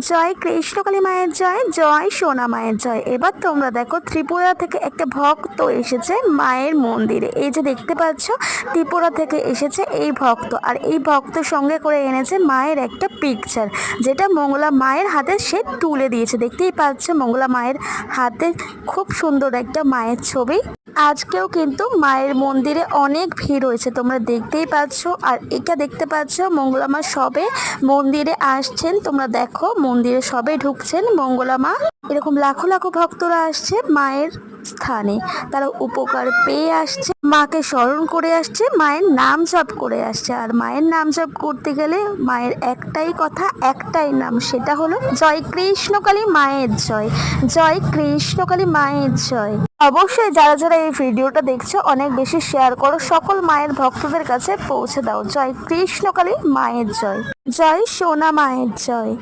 জয় কৃষ্ণকালী মায়ের জয়, জয় সোনা মায়ের জয়। এবার তোমরা দেখো ত্রিপুরা থেকে একটা ভক্ত এসেছে মায়ের মন্দিরে। এই যে দেখতে পাচ্ছ ত্রিপুরা থেকে এসেছে এই ভক্ত, আর এই ভক্ত সঙ্গে করে এনেছে মায়ের একটা পিকচার, যেটা মঙ্গলা মায়ের হাতে সে তুলে দিয়েছে। দেখতেই পাচ্ছ মঙ্গলা মায়ের হাতে খুব সুন্দর একটা মায়ের ছবি। আজকেও কিন্তু মায়ের মন্দিরে অনেক ভিড় হয়েছে, তোমরা দেখতেই পাচ্ছ। আর এটা দেখতে পাচ্ছ মঙ্গলা মা সবে মন্দিরে আসছেন, তোমরা দেখো মন্দিরে সবে ঢুকছেন মঙ্গলা মা। এরকম লাখো লাখো ভক্তরা আসছে মায়ের স্থানে, তারা উপকার পেয়ে আসছে, মাকে স্মরণ করে আসছে, মায়ের নাম জপ করে আসছে। আর মায়ের নাম জপ করতে গেলে মায়ের একটাই কথা, একটাই নাম, সেটা হলো জয় কৃষ্ণকালী মায়ের জয়, জয় কৃষ্ণকালী মায়ের জয়। অবশ্যই যারা যারা এই ভিডিওটা দেখছো অনেক বেশি শেয়ার করো, সকল মায়ের ভক্তদের কাছে পৌঁছে দাও। জয় কৃষ্ণকালী মায়ের জয়, জয় সোনা মায়ের জয়।